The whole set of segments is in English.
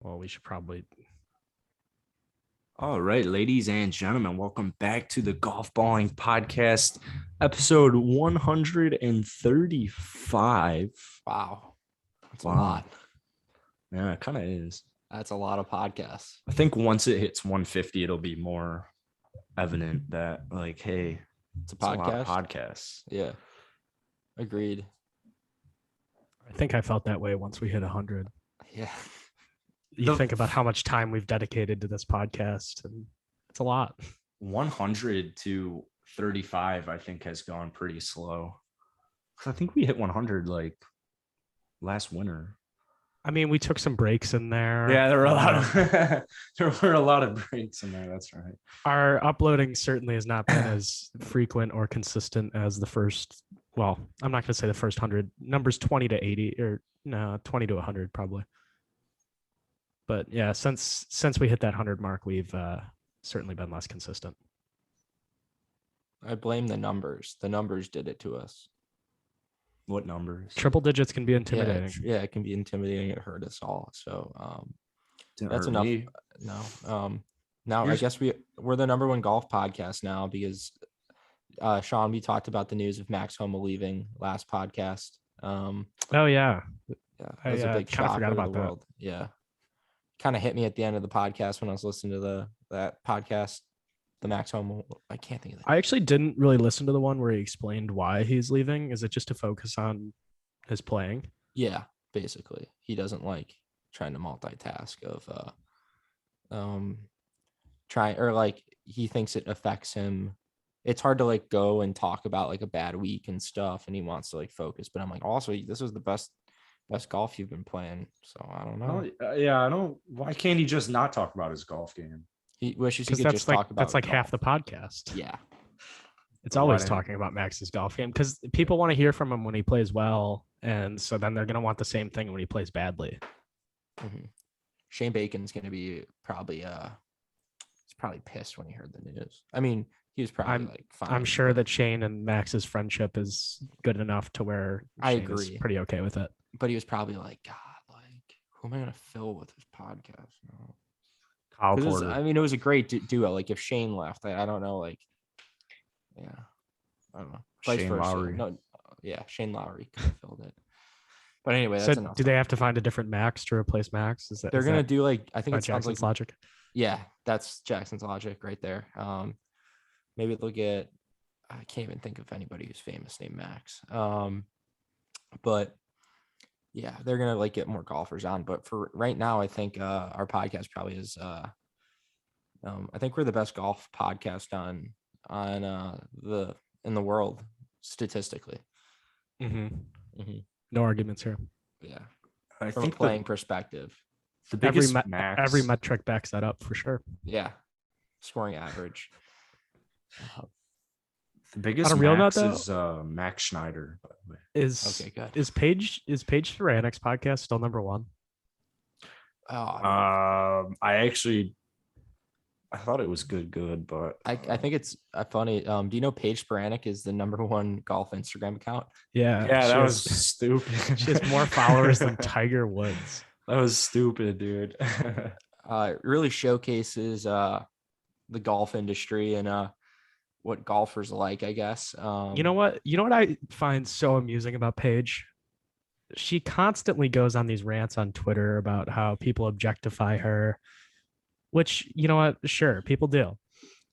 Well, we should probably. All right, ladies and gentlemen, welcome back to the Golfballing Podcast, episode 135. Wow. That's a Wow. lot. Yeah, it kind of is. That's a lot of podcasts. I think once it hits 150, it'll be more evident that, like, hey, It's a it's a lot of podcast. podcasts. Yeah. Agreed. I think I felt that way once we hit 100. Yeah. You think about how much time we've dedicated to this podcast, and it's a lot. 100 to 35, I think, has gone pretty slow. I think we hit 100 like last winter. I mean, we took some breaks in there. Yeah, there were a lot of there were a lot of breaks in there. That's right. Our uploading certainly has not been as frequent or consistent as the first. Well, I'm not going to say the first 100. Numbers 20 to 80, or no, 20 to 100 probably. But yeah, since we hit that 100 mark, we've certainly been less consistent. I blame the numbers. The numbers did it to us. What numbers? Triple digits can be intimidating. Yeah, it can be intimidating. It hurt us all. So Didn't that's hurt enough. me. No. Now I guess we're the number one golf podcast now because Sean, we talked about the news of Max Homa leaving last podcast. Oh yeah. Yeah, that was a big kind of shock forgot to about the that. world. Yeah. Kind of hit me at the end of the podcast when I was listening to that podcast, the Max Home. I can't think of that. I actually didn't really listen to the one where he explained why he's leaving. Is it just to focus on his playing? Yeah, basically. He doesn't like trying to multitask of he thinks it affects him. It's hard to like go and talk about like a bad week and stuff, and he wants to like focus. But I'm like, also, this was the best golf you've been playing. So I don't know. I don't. Why can't he just not talk about his golf game? He wishes he Because could just talk about that's like golf. half the podcast. Yeah. It's always talking about Max's golf game because people want to hear from him when he plays well, and so then they're going to want the same thing when he plays badly. Mm-hmm. Shane Bacon's going to be probably he's probably pissed when he heard the news. I mean, he was probably fine. I'm sure that Shane and Max's friendship is good enough to where I Shane agree. is pretty okay with it. But he was probably like, God, like, who am I going to fill with this podcast? No. Kyle Porter. It was a great duo. Like, if Shane left, I don't know. Like, yeah, I don't know. Vice Shane versa. Lowry. No, yeah, Shane Lowry could have filled it. But anyway, that's So enough. do they have to find a different Max to replace Max? They're going to do like, I think it sounds Jackson's like logic. Yeah, that's Jackson's logic right there. Maybe they'll get. I can't even think of anybody who's famous named Max. But yeah, they're gonna like get more golfers on. But for right now, I think our podcast probably is. I think we're the best golf podcast in the world statistically. Mm-hmm. No arguments here. Yeah, I from think a playing perspective. The biggest every metric backs that up for sure. Yeah, scoring average. The biggest Max is Max Schneider. By the way. Okay, good. Is Paige Thoranic's podcast still number one? I thought it was good, but I think it's funny. Do you know Paige Sporanic is the number one golf Instagram account? Yeah, that was stupid. She has more followers than Tiger Woods. That was stupid, dude. It really showcases the golf industry and what golfers like, I guess. You know what I find so amusing about Paige? She constantly goes on these rants on Twitter about how people objectify her, which, you know what, sure, people do.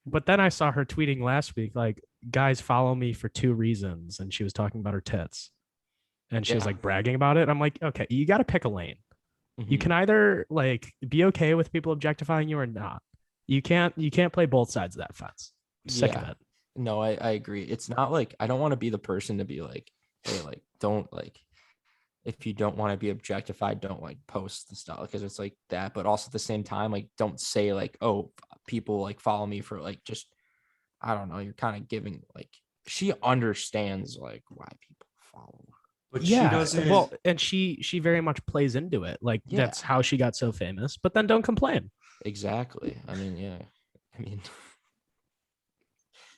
But then I saw her tweeting last week, like, guys follow me for 2 reasons. And she was talking about her tits. And she was like bragging about it. I'm like, okay, you got to pick a lane. Mm-hmm. You can either like be okay with people objectifying you or not. You can't play both sides of that fence. I'm sick of it. No, I agree. It's not like I don't want to be the person to be like, hey, like, don't like, if you don't want to be objectified, don't like post the stuff because it's like that. But also at the same time, like, don't say like, oh, people like follow me for like just, I don't know. You're kind of giving like, she understands like why people follow her. But yeah, she doesn't. Well, and she very much plays into it. Like that's how she got so famous. But then don't complain. Exactly. I mean,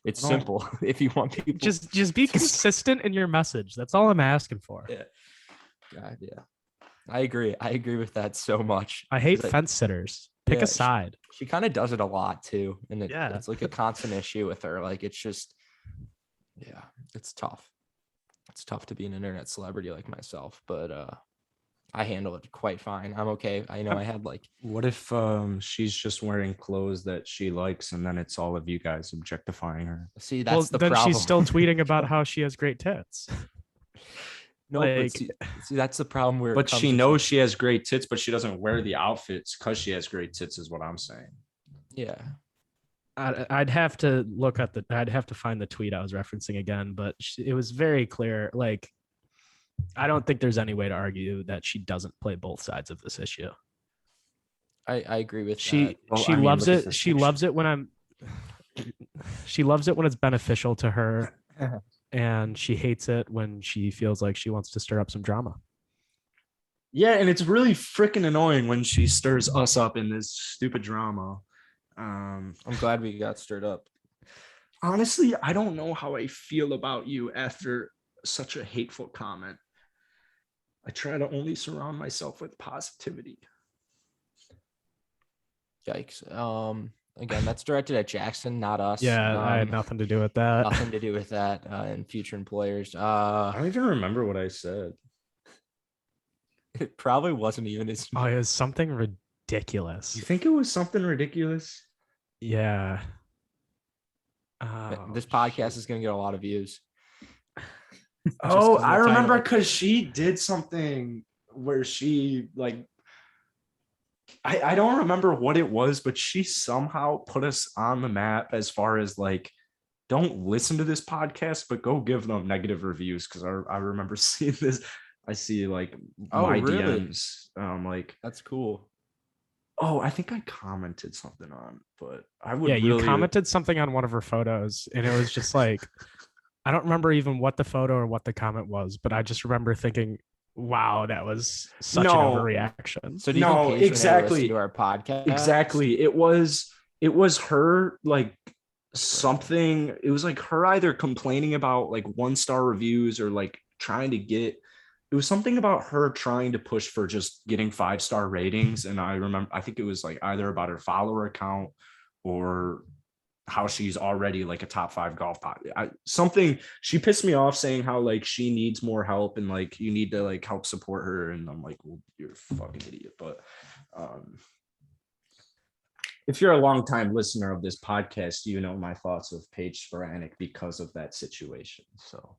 it's simple. If you want people, just be consistent in your message. That's all I'm asking for. Yeah. God, yeah. I agree. I agree with that so much. I hate Like, fence sitters. Pick yeah, a side. she kind of does it a lot too. And Yeah. it's like a constant issue with her. Like, it's just, yeah, it's tough. It's tough to be an internet celebrity like myself, but I handle it quite fine. I'm okay. I know I had like, What if she's just wearing clothes that she likes and then it's all of you guys objectifying her? see, Well, that's the then problem. she's still tweeting about how she has great tits. No, like, but see, that's the problem where. But she knows she has great tits, but she doesn't wear the outfits because she has great tits, is what I'm saying. Yeah. I'd have to look at I'd have to find the tweet I was referencing again, but it was very clear. Like, I don't think there's any way to argue that she doesn't play both sides of this issue. I agree with She that. Well, she I mean, loves look at it. this She picture. loves it when she loves it when it's beneficial to her, and she hates it when she feels like she wants to stir up some drama. Yeah, and it's really freaking annoying when she stirs us up in this stupid drama. I'm glad we got stirred up. Honestly, I don't know how I feel about you after such a hateful comment. I try to only surround myself with positivity. Yikes. Again, that's directed at Jackson, not us. Yeah, I had nothing to do with that. Nothing to do with that. And future employers. I don't even remember what I said. It probably wasn't even as. Oh, it was something ridiculous. You think it was something ridiculous? Yeah. This podcast is gonna get a lot of views. Oh, 'cause I the title- remember because she did something where she like I don't remember what it was, but she somehow put us on the map as far as like, don't listen to this podcast, but go give them negative reviews. Cause I remember seeing this. I see like my really? DMs. Like, That's cool. oh, I think I commented something on, but I would Yeah, you really commented something on one of her photos, and it was just like, I don't remember even what the photo or what the comment was, but I just remember thinking, wow, that was such an overreaction. So do you No, think Paige exactly. listen to our podcast? Exactly. It was her like something. It was like her either complaining about like 1-star reviews or like trying to get. It was something about her trying to push for just getting 5-star ratings. And I think it was like either about her follower count or how she's already like a top 5 golf pod. Something she pissed me off saying how like she needs more help and like you need to like help support her. And I'm like, well, you're a fucking idiot. But if you're a longtime listener of this podcast, you know my thoughts of Paige Sporanic because of that situation. So,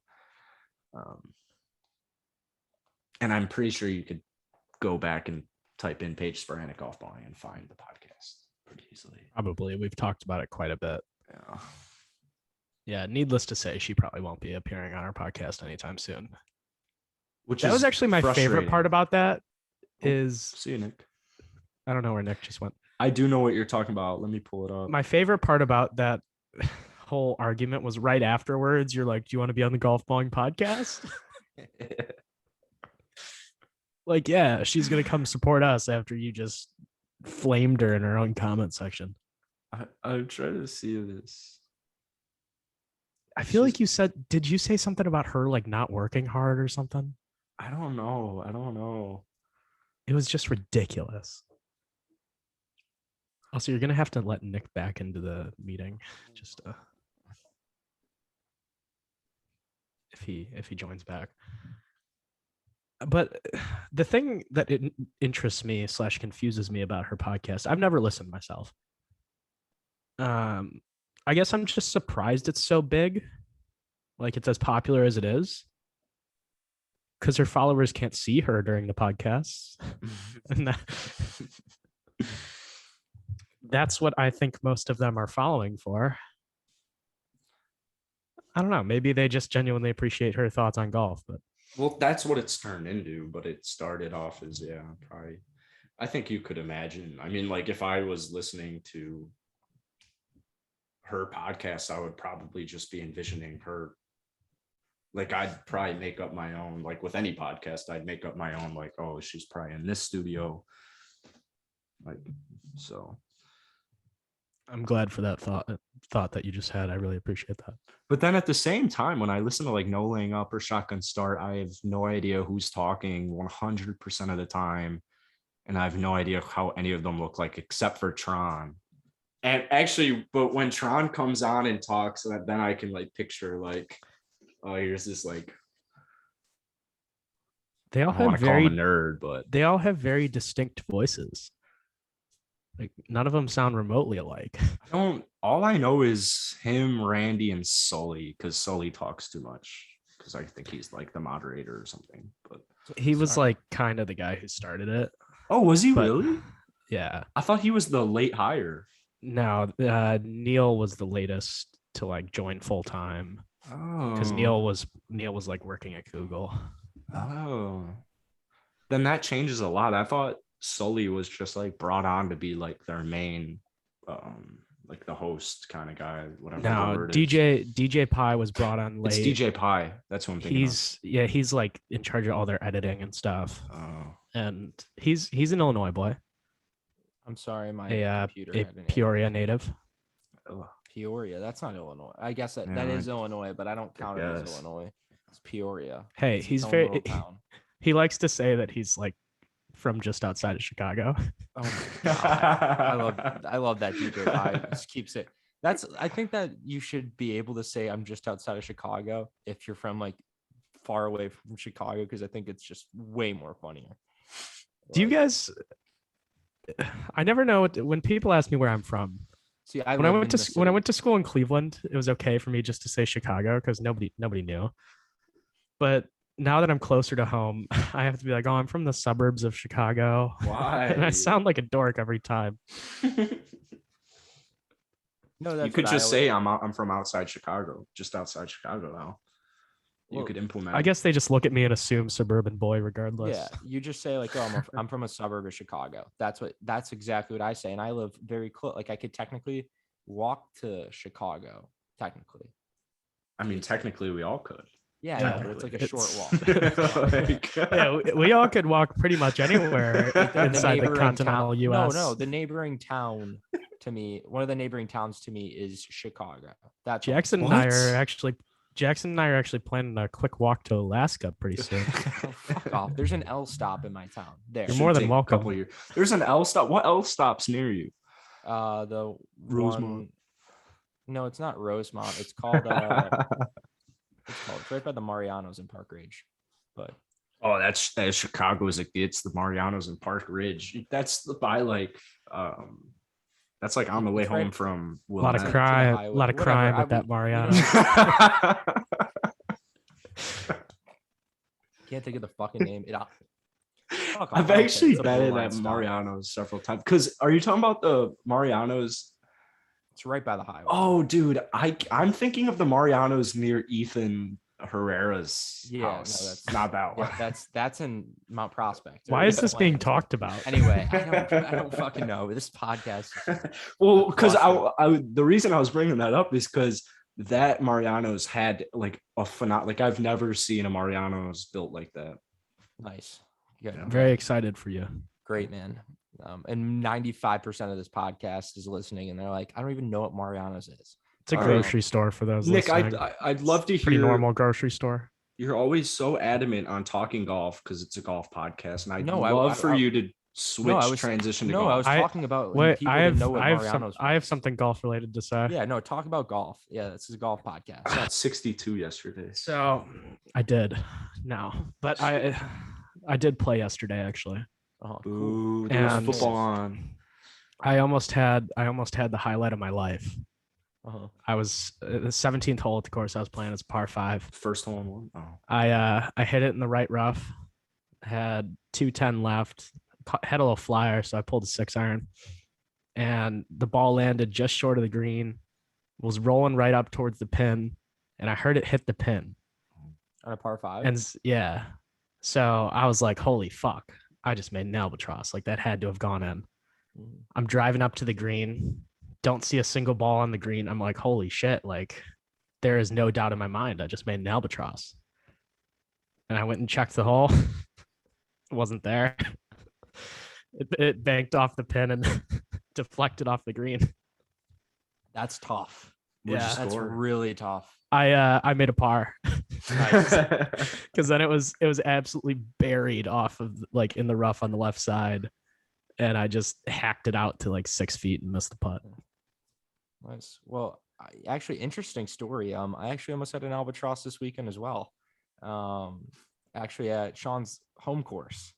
and I'm pretty sure you could go back and type in Paige Sporanic Golfballing and find the podcast pretty easily. Probably. We've talked about it quite a bit. Yeah. Yeah, needless to say, she probably won't be appearing on our podcast anytime soon. Which That was actually my favorite part about that is, see you, Nick. I don't know where Nick just went. I do know what you're talking about. Let me pull it up. My favorite part about that whole argument was right afterwards. You're like, do you want to be on the Golfballing podcast? Like, yeah, she's going to come support us after you just flamed her in her own comment section. I'm trying to see this. I feel like you said, did you say something about her like not working hard or something? I don't know. It was just ridiculous. Also, you're going to have to let Nick back into the meeting just if he joins back. But the thing that it interests me / confuses me about her podcast, I've never listened myself. I guess I'm just surprised it's so big. Like it's as popular as it is. Because her followers can't see her during the podcasts. And that's what I think most of them are following for. I don't know. Maybe they just genuinely appreciate her thoughts on golf, but Well, that's what it's turned into, but it started off as, probably. I think you could imagine. I mean, like if I was listening to her podcast, I would probably just be envisioning her. Like I'd probably make up my own, like with any podcast, I'd make up my own, like, oh, she's probably in this studio. Like, so. I'm glad for that thought that you just had. I really appreciate that. But then at the same time, when I listen to like No Laying Up or Shotgun Start, I have no idea who's talking 100% of the time. And I have no idea how any of them look like, except for Tron. And actually, but when Tron comes on and talks, then I can like picture like, oh, here's this like, They all I don't want have to call him a very nerd, but they all have very distinct voices. Like none of them sound remotely alike. all I know is him, Randy, and Sully, because Sully talks too much. Because I think he's like the moderator or something. But He was Sorry. like kind of the guy who started it. oh, was he But really? yeah. I thought he was the late hire. No, Neil was the latest to like join full time because Oh, Neil was like working at Google. oh, then that changes a lot. I thought Sully was just like brought on to be like their main, like the host kind of guy, whatever the Now word is. DJ Pie was brought on late. It's DJ Pie. That's what I'm thinking. He's like in charge of all their editing and stuff. Oh, And he's an Illinois boy, I'm sorry, my a computer a had an Peoria native. ugh. Peoria. That's not Illinois. I guess that Yeah, is Illinois, but I don't count it as guess. Illinois. It's Peoria. Hey, It's he's its own very little town. he likes to say that he's like from just outside of Chicago. Oh my God. I love that DJ Pie. Just keeps it. I think that you should be able to say I'm just outside of Chicago if you're from like far away from Chicago, because I think it's just way more funnier. Do you Like, guys? I never know when people ask me where I'm from. see? When I went to school in Cleveland, it was okay for me just to say Chicago because nobody knew. But now that I'm closer to home, I have to be like, oh, I'm from the suburbs of Chicago. Why? And I sound like a dork every time. No, You that's could what just say I'm from outside Chicago, just outside Chicago now. You Well, could implement. I guess they just look at me and assume suburban boy regardless. Yeah, you just say like, "Oh, I'm from a suburb of Chicago." That's exactly what I say, and I live very close. Like I could technically walk to Chicago. Technically, I mean, technically, we all could. yeah, Yeah, but it's like a it's- short walk. Like- Yeah, we all could walk pretty much anywhere The inside the neighboring continental town- U.S. No, the neighboring town to me, one of the neighboring towns to me is Chicago. That's all. Jackson and I are actually planning a quick walk to Alaska pretty soon. Oh, fuck off. There's an L stop in my town. There. You're more than Take a welcome. couple years. There's an L stop. What L stops near you? The Rosemont. one- No, it's not Rosemont. It's called it's right by the Marianos in Park Ridge. But Oh, that's as Chicago as it gets. The Marianos and Park Ridge. That's by like, that's like on the way It's right- home from A lot of Willamette. crime, highway. a lot of Whatever, crime I at that would- Mariano. can't think of the fucking name. Fuck off. I've I don't care. actually It's a been blue in line at stop. Mariano's several times. Because are you talking about the Marianos? It's right by the highway. Oh, dude, I'm thinking of the Marianos near Ethan Herrera's Yeah, no, house. that's- Not that one. Yeah, that's in Mount Prospect. Why or is this being Atlanta. talked about? Anyway, I don't fucking know. This podcast. is just- Well, because Cluster. the reason I was bringing that up is because that Mariano's had like like I've never seen a Mariano's built like that. Nice. Good. Yeah. I'm very excited for you. Great, man. And 95% of this podcast is listening, and they're like, I don't even know what Mariano's is. It's a All right. grocery store for those Nick, listening. I'd love to Pretty hear. normal grocery store. You're always so adamant on talking golf because it's a golf podcast, and I'd No, love for you to switch transition to golf. I was talking about Wait, people that know what Mariano's I have was. something golf related to say. Yeah, no, talk about golf. Yeah, this is a golf I podcast. shot 62 yesterday. So I did no, but I did play yesterday actually. Oh, cool. Ooh, there was And- football on. I almost had the highlight of my life. Uh-huh. I was the 17th hole at the course I was playing. It's par 5. First hole in one. Oh. I hit it in the right rough. Had 210 left. Had a little flyer, so I pulled a 6-iron, and the ball landed just short of the green. Was rolling right up towards the pin, and I heard it hit the pin. On a par 5. And yeah, so I was like, "Holy fuck! I just made an albatross. Like that had to have gone in." Mhm. I'm driving up to the green, don't see a single ball on the green. I'm like, "Holy shit!" Like there is no doubt in my mind. I just made an albatross. And I went and checked the hole. It wasn't there. It banked off the pin and deflected off the green. That's tough. What'd you Yeah. That's score? really tough. I made a par Nice. because then it was absolutely buried off of like in the rough on the left side, and I just hacked it out to like 6 feet and missed the putt. Nice. Well, actually, interesting story. I actually almost had an albatross this weekend as well. Actually at Sean's home course.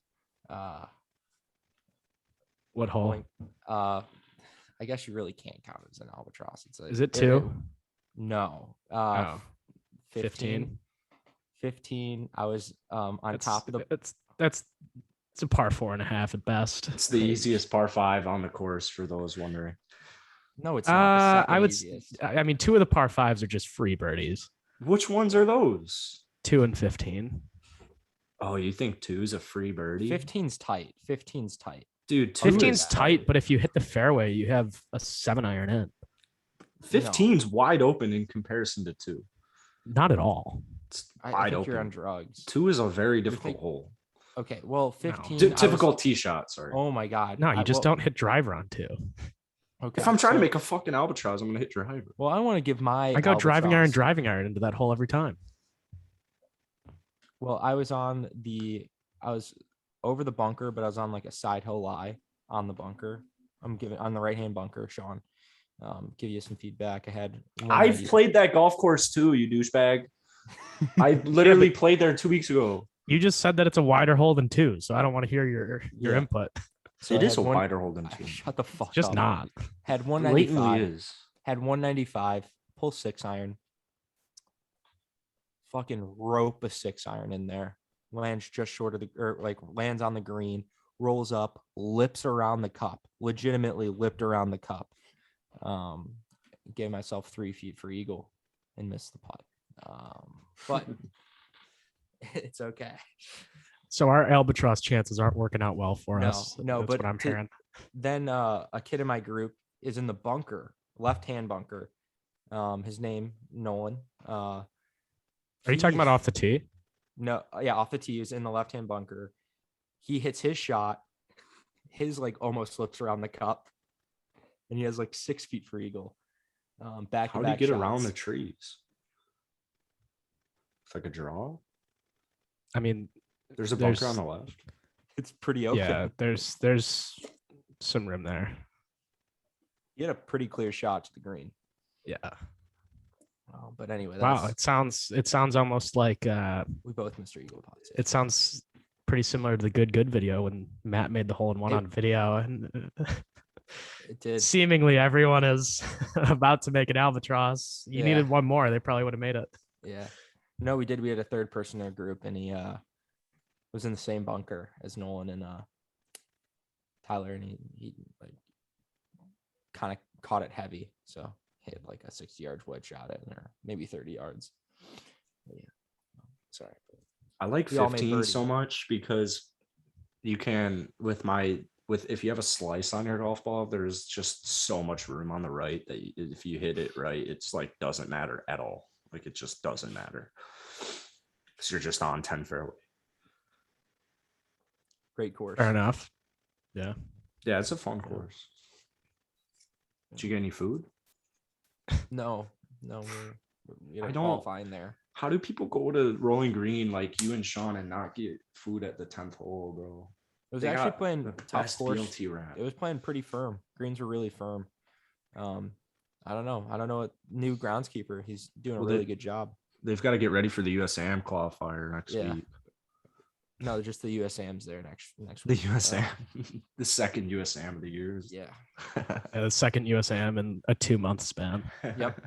What hole? I guess you really can't count it as an albatross. It's Is it 2? No. Oh, 15. 15. I was on top of the. It's a par 4.5 at best. It's the easiest par 5 on the course for those wondering. No, it's not. The I would. easiest. I mean, 2 of the par 5s are just free birdies. Which ones are those? 2 and 15. Oh, you think 2 is a free birdie? 15's tight. 15's tight. Dude, 2 15's is tight, but if you hit the fairway, you have a 7-iron in. 15's wide open in comparison to 2. Not at all. It's I wide think open. you're on drugs. 2 is a very difficult hole. Okay, well, 15. Typical tee shot. Sorry. Oh my god. No, you just don't hit driver on 2. Okay. If I'm trying to make a fucking albatross, I'm gonna hit driver. Well, I want to give my. I go driving albatross. iron into that hole every time. Well, I was over the bunker, but I was on like a side hill lie on the bunker. I'm giving on the right hand bunker, Sean. Give you some feedback. I had. I've played that golf course too, you douchebag. I literally played there 2 weeks ago. You just said that it's a wider hole than 2, so I don't want to hear your Yeah. input. So It I is had a wider hole than 2. Shut the fuck Just up. not. Had Blatantly 195. is. Had 195. Pull 6-iron. Fucking rope a 6-iron in there. Lands just short of lands on the green. Rolls up. Lips around the cup. Legitimately lipped around the cup. Gave myself 3 feet for eagle and missed the putt. But it's okay. So our albatross chances aren't working out well for us. No, That's but what I'm hearing. Then a kid in my group is in the bunker, left-hand bunker. His name Nolan. Are you talking about off the tee? No, yeah, off the tee. Is in the left-hand bunker. He hits his shot. His like almost slips around the cup, and he has like 6 feet for eagle. Back. How do you get around the trees? It's like a draw. I mean, There's a bunker on the left. It's pretty open. yeah, there's some room there. He had a pretty clear shot to the green. Yeah. But anyway, Wow, it sounds almost like we both missed our eagle putts. it sounds pretty similar to the good video when Matt made the hole in one on video, and It did. seemingly everyone is about to make an albatross. You Yeah. needed one more, they probably would have made it. Yeah. No, we did. We had a third person in our group, and he was in the same bunker as Nolan and Tyler, and he like kind of caught it heavy, so hit like a 60-yard wedge shot at it, or maybe 30 yards. But yeah. Sorry. I like We all made 15 birdies. so much because you can if you have a slice on your golf ball, there's just so much room on the right that if you hit it right, it's like doesn't matter at all. Like it just doesn't matter. So you're just on 10 fairway. Great course. Fair enough. Yeah. Yeah, it's a fun course. Did you get any food? No, we I don't don't- qualify in there. How do people go to Rolling Green like you and Sean and not get food at the 10th hole, bro? It was They actually got playing the tough best course. BLT wrap. It was playing pretty firm. Greens were really firm. I don't know what new groundskeeper. He's doing a Well, really good job. They've got to get ready for the USAM qualifier next Yeah. week. No, just the USAM's there next The week. USAM, the second USAM of the year. Yeah. The second USAM in a 2-month span. Yep.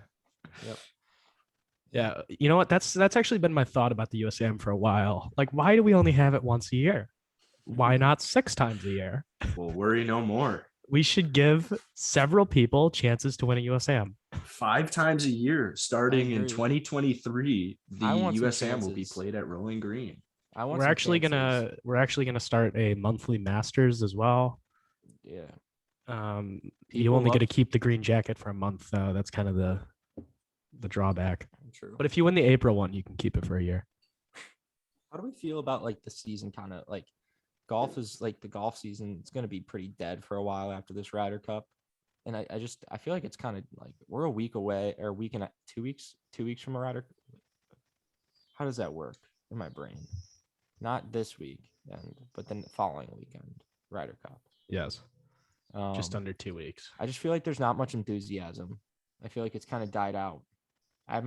Yeah, you know what? That's actually been my thought about the USAM for a while. Like, why do we only have it once a year? Why not 6 times a year? Well, worry no more. We should give several people chances to win a USAM. 5 times a year, starting in agree. 2023, the I want some USAM will be chances. played at Rolling Green. I want We're some actually chances. gonna start a monthly Masters as well. Yeah. You People only get to love- keep the green jacket for a month, though. That's kind of the drawback. True. But if you win the April one, you can keep it for a year. How do we feel about like the season? Kind of like golf is like the golf season. It's going to be pretty dead for a while after this Ryder Cup. And I feel like it's kind of like we're a week away or a week and 2 weeks from a Ryder. How does that work in my brain? Not this week, but then the following weekend, Ryder Cup. Yes. Just under 2 weeks. I just feel like there's not much enthusiasm. I feel like it's kind of died out. I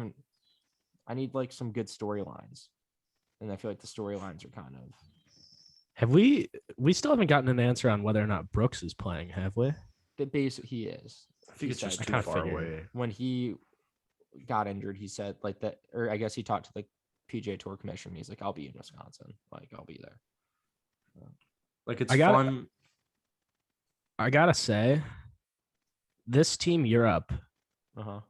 need like some good storylines. And I feel like the storylines are kind of. Have we still haven't gotten an answer on whether or not Brooks is playing, have we? The base he is. I think it's just I too kinda far figured. away. When he got injured, he said like that, or I guess he talked to the PGA Tour Commission. He's like, I'll be in Wisconsin. Like, I'll be there. Like, it's I gotta- fun. I gotta say, this Team Europe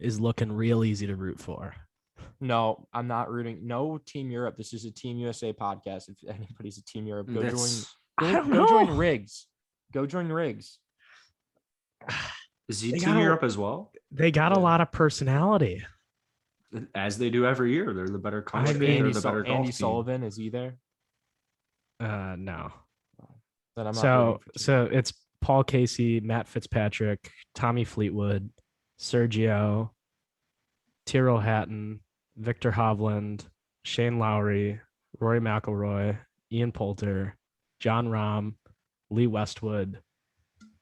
is looking real easy to root for. No, I'm not rooting. No Team Europe. This is a Team USA podcast. If anybody's a Team Europe, go join Riggs. Go join Riggs. Is he They Team got a- Europe as well? They got a Yeah. lot of personality. As they do every year. They're the better country. They're the better golf Andy team. Sullivan, is he there? No. Then I'm not So rooting for Team it's Paul Casey, Matt Fitzpatrick, Tommy Fleetwood, Sergio, Tyrrell Hatton, Victor Hovland, Shane Lowry, Rory McIlroy, Ian Poulter, John Rahm, Lee Westwood,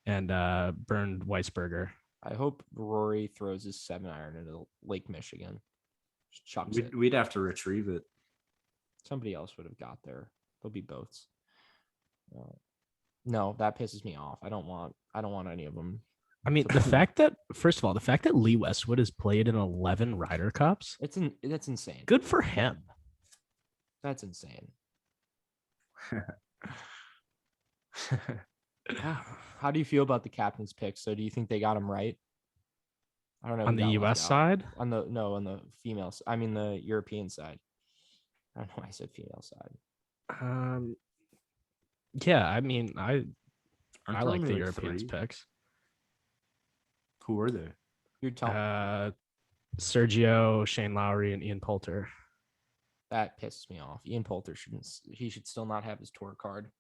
and Bernd Weisberger. I hope Rory throws his 7-iron into Lake Michigan. Just chucks it. We'd have to retrieve it. Somebody else would have got there. There'll be boats. No, that pisses me off. I don't want any of them. I mean, the fact that Lee Westwood has played in 11 Ryder Cups, That's insane. good for him. That's insane. How do you feel about the captain's pick? So do you think they got him right? I don't know. On who the got U.S. left out. side, On the female. I mean the European side. I don't know why I said female side. yeah, I mean, I Aren't like there the only, Europeans 3? picks. Who were they? You're telling Sergio, Shane Lowry, and Ian Poulter. that pisses me off. Ian Poulter he should still not have his tour card.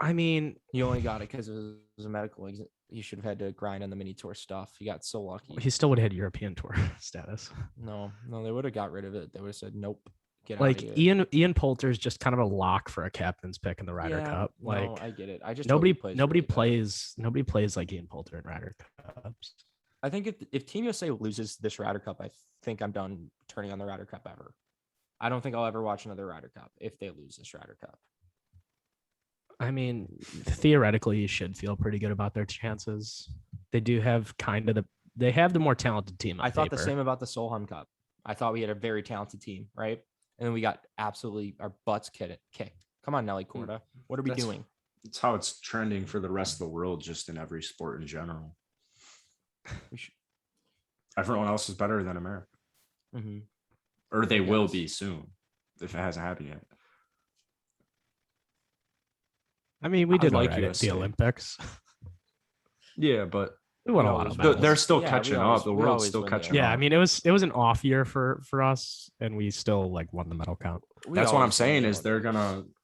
I mean, He only got it because it was a medical exit. He should have had to grind on the mini tour stuff. He got so lucky. he still would have had European Tour status. No, they would have got rid of it. They would have said, nope, get Like out of here. Ian Poulter is just kind of a lock for a captain's pick in the Ryder Cup. Like no, I get it. I just hope he plays nobody really bad. nobody plays like Ian Poulter in Ryder Cups. I think if Team USA loses this Ryder Cup, I think I'm done turning on the Ryder Cup ever. I don't think I'll ever watch another Ryder Cup if they lose this Ryder Cup. I mean, theoretically, you should feel pretty good about their chances. They do have they have the more talented team. I thought the same about the Solheim Cup. I thought we had a very talented team, right? And then we got absolutely our butts kicked. Come on, Nelly Korda. What are we doing? It's how it's trending for the rest of the world, just in every sport in general. Everyone else is better than America. Mm-hmm. Or they will be soon, if it hasn't happened yet. I mean, we did like like at USA. the Olympics. Yeah, but We won a lot of medals. they're still Yeah, catching we up. always- The we world's always still win catching the- up. Yeah, I mean, it was an off year for us, and we still like won the medal count. That's what I'm saying is they're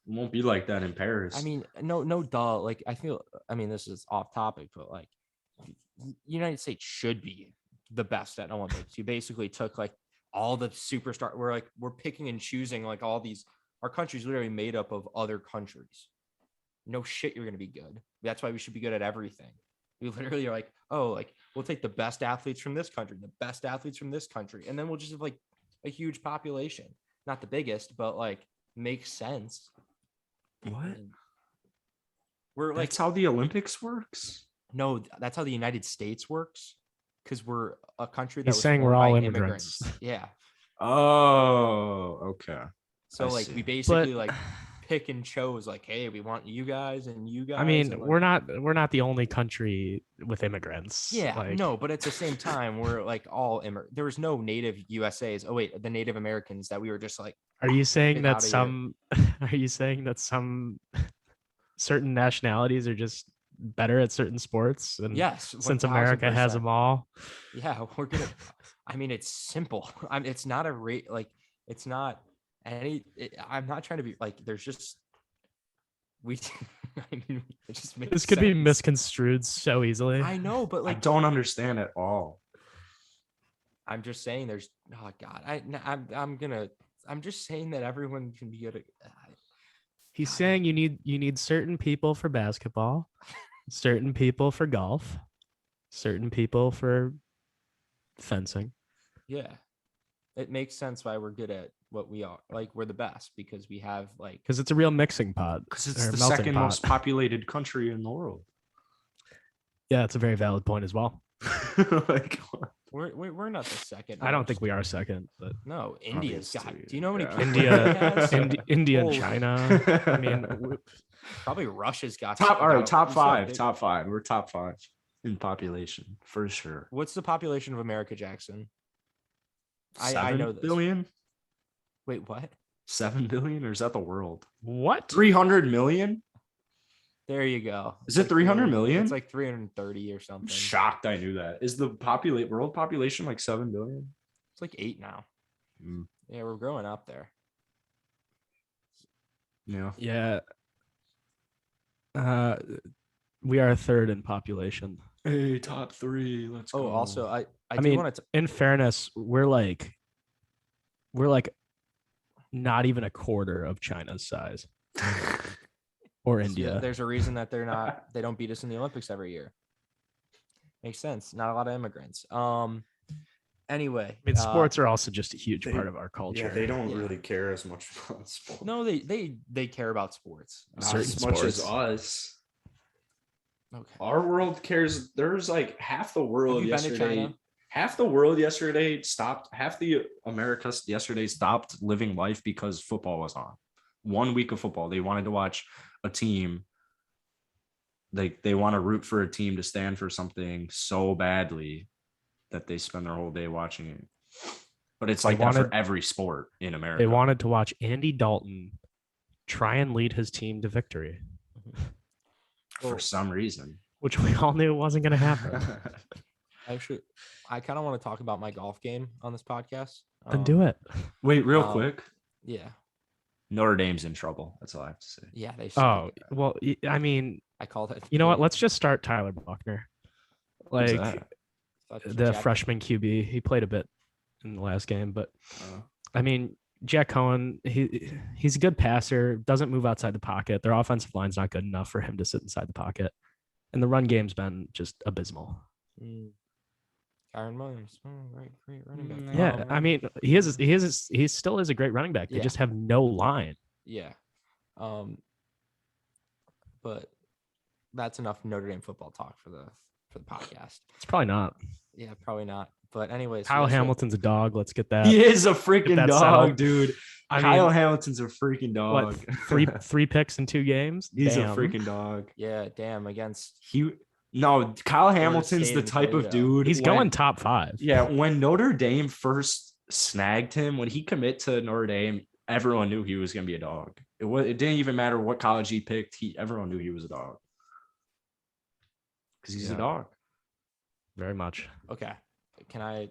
won't be like that in Paris. I mean, no, duh. Like, this is off topic, but like, United States should be the best at Olympics. You basically took like all the superstar. We're picking and choosing like all these. Our country's literally made up of other countries. No shit, you're gonna be good. That's why we should be good at everything. We literally are like, oh, like we'll take the best athletes from this country, the best athletes from this country, and then we'll just have like a huge population. Not the biggest, but like makes sense. what? And we're like, That's how the Olympics works. no, that's how the United States works. Because we're a country that He's was saying we're formed by all immigrants. Yeah. Oh, okay. So I like see. we basically like pick and chose like, hey, we want you guys and you guys. I mean, and, like, we're not the only country with immigrants. Yeah, like, no, but at the same time, we're like all there was no native USAs. Oh wait, the Native Americans that we were just like. Are you saying Get that outta here. some? Are you saying that some certain nationalities are just better at certain sports? And Yes, since America has 1000%. them all, Yeah, we're gonna. I mean, it's simple. It's not a rate. Like, it's not any. I'm not trying to be like. There's just we I mean, it just makes This could be sense. misconstrued so easily. I know, but I like don't understand at all. I'm just saying there's oh god. I'm just saying that everyone can be good at He's God. saying you need certain people for basketball, certain people for golf, certain people for fencing. Yeah. It makes sense why we're good at what we are. Like we're the best because we have like Because it's a real mixing pot. Because it's or the melting second pot. most populated country in the world. Yeah, it's a very valid point as well. Like, we're not the second. I don't most. think we are second, but No, India's got. Obviously, Do you know how many yeah. people India, has? India and Holy- China. I mean, Probably Russia's got all right, top we still have five. big- Top five. We're top five in population for sure. What's the population of America, Jackson? I 7 know this. billion? Wait, what? 7 billion, or is that the world? what? 300 million? There you go. Is it 300 million? It's like 330 or I'm something. shocked I knew that. Is the world population like 7 billion? It's like 8 now. Mm, Yeah, we're growing up there. yeah. Yeah. We are third in population. Hey, top 3. Let's Oh, go. also, I I do mean, want to. in fairness, we're like not even a quarter of China's size or India. There's a reason that they don't beat us in the Olympics every year. Makes sense. Not a lot of immigrants. Anyway, I mean, sports are also just a huge part of our culture. Yeah, they don't Yeah. really care as much about sports. No, they care about sports. Not certain as much as sports. us. Okay. Our world cares. There's like half the world you been to yesterday. China? Half the world yesterday stopped. Half the America yesterday stopped living life because football was on. 1 week of football. They wanted to watch a team. They want to root for a team to stand for something so badly that they spend their whole day watching it. But it's like that for every sport in America. They wanted to watch Andy Dalton try and lead his team to victory, for some reason. which we all knew wasn't going to happen. Actually, I kind of want to talk about my golf game on this podcast. Then do it. Wait, real quick. Yeah. Notre Dame's in trouble. That's all I have to say. Yeah. They. Oh, well, I mean, I called it. you know what? Let's just start Tyler Buckner. Who's Like that? the freshman QB. He played a bit in the last game, but Uh, I mean, Jack Cohen, he's a good passer, doesn't move outside the pocket. Their offensive line's not good enough for him to sit inside the pocket. And the run game's been just abysmal. Kyron Williams, great running back. Yeah, I mean, he still is a great running back. They Yeah. just have no line. Yeah. But that's enough Notre Dame football talk for the podcast. It's probably not. Yeah, probably not. But anyways, Kyle yesterday- Hamilton's a dog. Let's get that. he is a freaking that dog, settled. dude. I Kyle mean, Hamilton's a freaking dog. what, three picks in 2 games? He's Damn. a freaking dog. Yeah, damn, against Kyle Hamilton's State the and type of Toledo. dude. He's when- going top 5. Yeah, when Notre Dame first snagged him, when he commit to Notre Dame, everyone knew he was going to be a dog. It didn't even matter what college he picked. Everyone knew he was a dog because he's a Yeah. dog. Very much. okay. Can I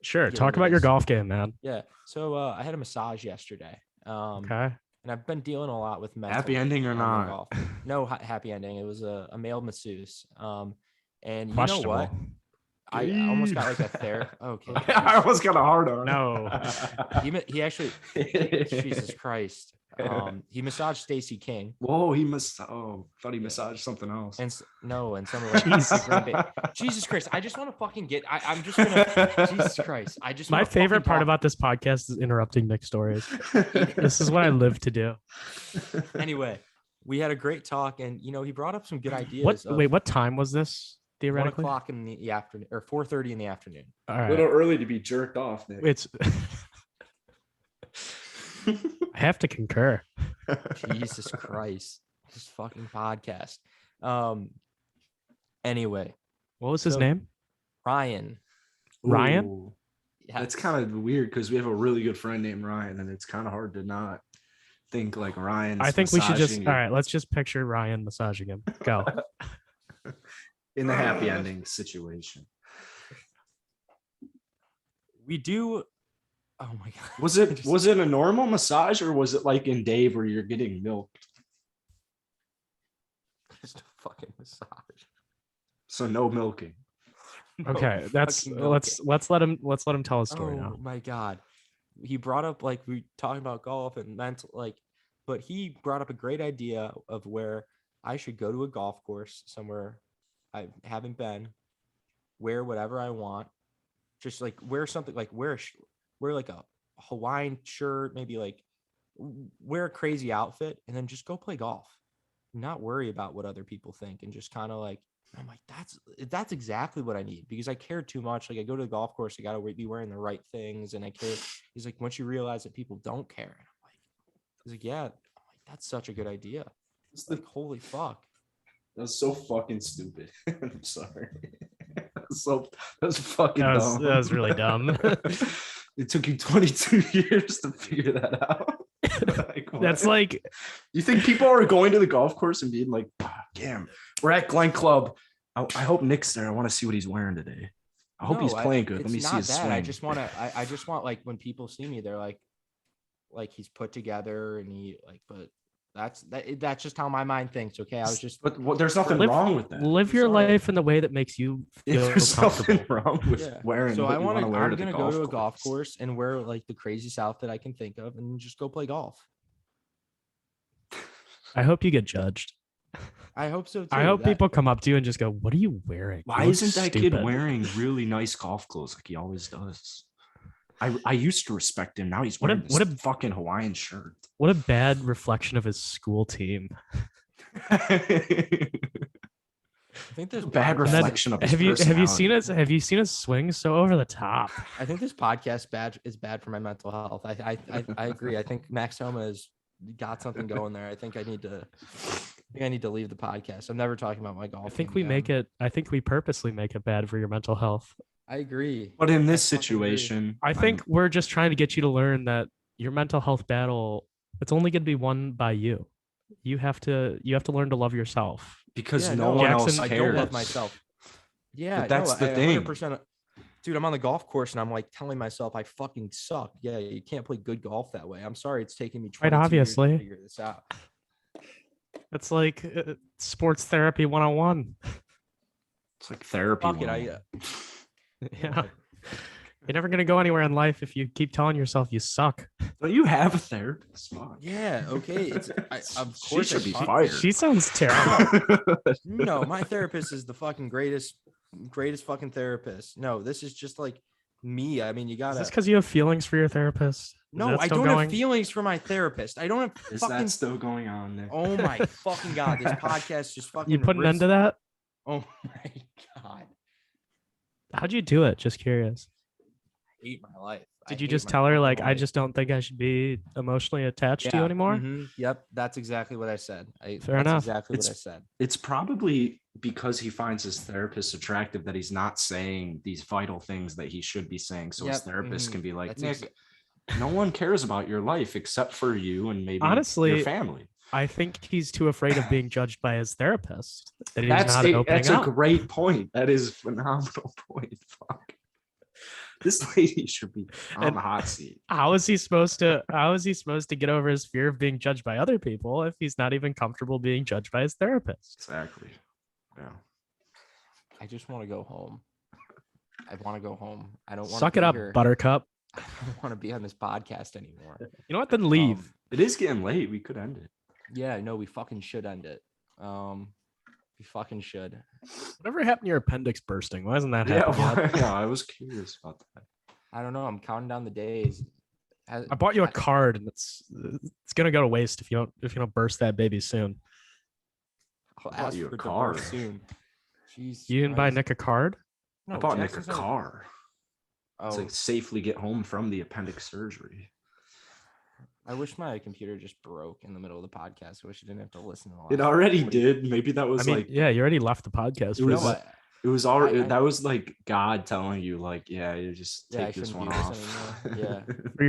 Sure. Get Talk into about your this. golf game, man. Yeah. So I had a massage yesterday. Okay. And I've been dealing a lot with mental Happy ending or on the not? golf. No happy ending. It was a male masseuse. And you know Questionable. what? I almost got like a therapy. Okay. I almost got a hard on. No. He actually, Jesus Christ. He massaged Stacey King. Whoa, thought he massaged something else. And some of like Jesus. Jesus Christ. I just want to fucking I'm just gonna Jesus Christ. I just My wanna favorite fucking part talk- about this podcast is interrupting Nick's stories. This is what I live to do. Anyway, we had a great talk, and he brought up some good ideas. What time was this 1 theoretically? o'clock in the afternoon or 4:30 in the afternoon. All A right. little early to be jerked off, Nick. It's I have to concur. Jesus Christ. This fucking podcast. Anyway, What was his So- name? Ryan. Ryan? Ooh, Yes. That's kind of weird because we have a really good friend named Ryan, and it's kind of hard to not think like Ryan. I think we should just all right, let's just picture Ryan massaging him. Go. in the happy ending situation. We do. Oh my god. Was it a normal massage or was it like in Dave where you're getting milked? Just a fucking massage. So no milking. No Okay, that's fucking let's let him tell his story now. Oh my god. He brought up like we talking about golf and mental like, but he brought up a great idea of where I should go to a golf course somewhere I haven't been, wear whatever I want, just like wear something like wear like a Hawaiian shirt, maybe like wear a crazy outfit, and then just go play golf. Not worry about what other people think, and just kind of like I'm like that's exactly what I need because I care too much. Like I go to the golf course, I gotta be wearing the right things, and I care. He's like, once you realize that people don't care, and I'm like, he's like, yeah, I'm like, that's such a good idea. It's like holy fuck. That's so fucking stupid. I'm sorry. That's fucking dumb. That was really dumb. It took you 22 years to figure that out. Like, That's like, you think people are going to the golf course and being like, damn, we're at Glen Club. I hope Nick's there. I want to see what he's wearing today. I hope he's playing good. Let me see his swing. I just want like when people see me, they're like he's put together and he like, but that's just how my mind thinks. Okay. I was just, but there's nothing wrong with that. Live your life in the way that makes you feel there's comfortable. nothing wrong with wearing. So I'm gonna go to a course. golf course and wear like the craziest outfit I can think of and just go play golf. I hope you get judged. I hope so too. I hope people come up to you and just go, "What are you wearing? Why isn't that kid wearing really nice golf clothes like he always does?" I used to respect him. Now he's wearing this fucking Hawaiian shirt. What a bad reflection of his school team. I think there's bad reflection of his have you seen his swing so over the top? I think this podcast is bad for my mental health. I agree. I think Max Homa has got something going there. I think I need to leave the podcast. I'm never talking about my golf. I think we purposely make it bad for your mental health. I agree. But in this situation, I think we're just trying to get you to learn that your mental health battle, it's only going to be won by you. You have to learn to love yourself. Because no one else cares. I don't love myself. Yeah, but that's the thing. 100%, dude, I'm on the golf course and I'm like telling myself I fucking suck. Yeah, you can't play good golf that way. I'm sorry, it's taking me 22 years to figure this out. It's like sports therapy 101. It's like therapy. Fuck it, yeah. You're never gonna go anywhere in life if you keep telling yourself you suck. Don't you have a therapist? Fuck. Yeah, okay. Of course, she should be fired. She sounds terrible. No, my therapist is the fucking greatest fucking therapist. No, this is just like me. I mean, you gotta. Is this because you have feelings for your therapist? No, I don't have feelings for my therapist. I don't have. Is that still going on there? Oh my fucking god! This podcast just fucking. You put an end to that? Oh my god! How'd you do it? Just curious. I hate my life. Did you just tell her like, I just don't think I should be emotionally attached to you anymore? Mm-hmm. Yep, that's exactly what I said. Fair enough. Exactly what I said. It's probably because he finds his therapist attractive that he's not saying these vital things that he should be saying. So his therapist can be like, Nick, no one cares about your life except for you and maybe your family. I think he's too afraid of being judged by his therapist. That's a great point. That is a phenomenal point. Fuck. This lady should be on the hot seat. How is he supposed to get over his fear of being judged by other people if he's not even comfortable being judged by his therapist? Exactly. Yeah. I just want to go home. I want to go home. I don't want Suck it up, Buttercup. I don't want to be on this podcast anymore. You know what? Then leave. It is getting late. We could end it. Yeah, no, we fucking should end it. We fucking should. Whatever happened to your appendix bursting? Why isn't that happening? Yeah, I was curious about that. I don't know. I'm counting down the days. I bought you a card, and it's gonna go to waste if you don't burst that baby soon. I'll ask you for a card soon. Jeez, you didn't buy Nick a card? No, I bought Nick a car. To like safely get home from the appendix surgery. I wish my computer just broke in the middle of the podcast. I wish I didn't have to listen to it. Already did. Maybe that was you already left the podcast. It was already that was like God telling you, like, you just take this one off. Yeah. for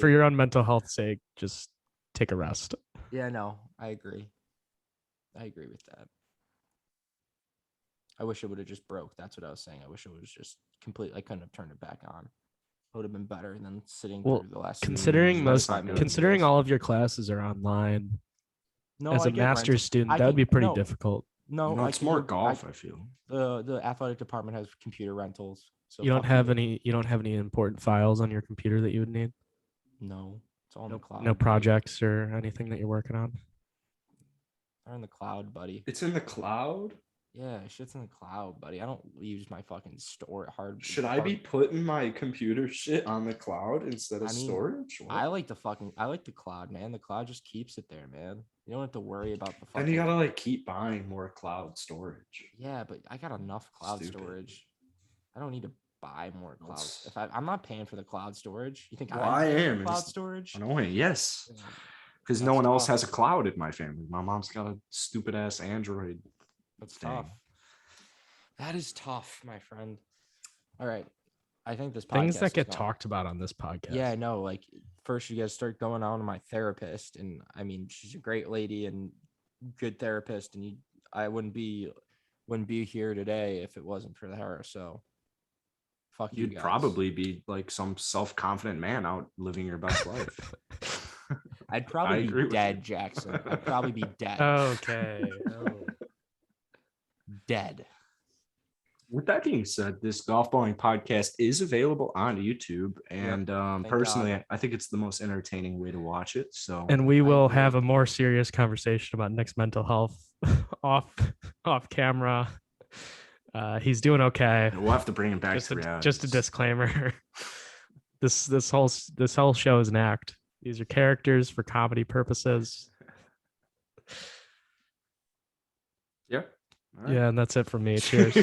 your own mental health's sake, just take a rest. Yeah, no, I agree. I agree with that. I wish it would have just broke. That's what I was saying. I wish it was just complete. I couldn't have turned it back on. It would have been better than sitting through the last. Considering all of your classes are online, No, As I a get master's rentals. student, I that would can be pretty no, difficult. no. No, I it's can more go. golf, I feel. The athletic department has computer rentals. So You don't fuck have you. any. You don't have any important files on your computer that you would need. No, it's all in the No, cloud. no buddy. projects or anything that you're working on. They're in the cloud, buddy. It's in the cloud. Yeah, shit's in the cloud, buddy. I don't use my fucking hard. Should I be putting my computer shit on the cloud instead of I mean, storage? What? I like the cloud, man. The cloud just keeps it there, man. You don't have to worry about the Then fucking. you gotta like keep buying more cloud storage. Yeah, but I got enough cloud Stupid. storage. I don't need to buy more cloud. That's- I'm not paying for the cloud storage. You think Well, I'm I paying for am. cloud It's storage? annoying. Yes, Yeah. because no That's one else tough. has a cloud in my family. My mom's got a stupid ass Android. That's thing. tough. That is tough, my friend. All right. I think this Things podcast that is get gone. talked about on this podcast. Yeah, I know. Like first you guys start going on to my therapist, and I mean she's a great lady and good therapist, and I wouldn't be here today if it wasn't for her. So fuck you You'd guys. probably be like some self-confident man out living your best life. I'd I probably agree be with dead, you. Jackson. I'd probably be dead. Okay. Oh. Dead. With that being said, this Golfballing podcast is available on YouTube, and personally, God. I think it's the most entertaining way to watch it. So, And we will agree. have a more serious conversation about Nick's mental health off camera. He's doing okay. we'll have to bring him back Just to a, reality. just a disclaimer. This whole show is an act. These are characters for comedy purposes. Yeah. All right. Yeah, and that's it for me. Cheers.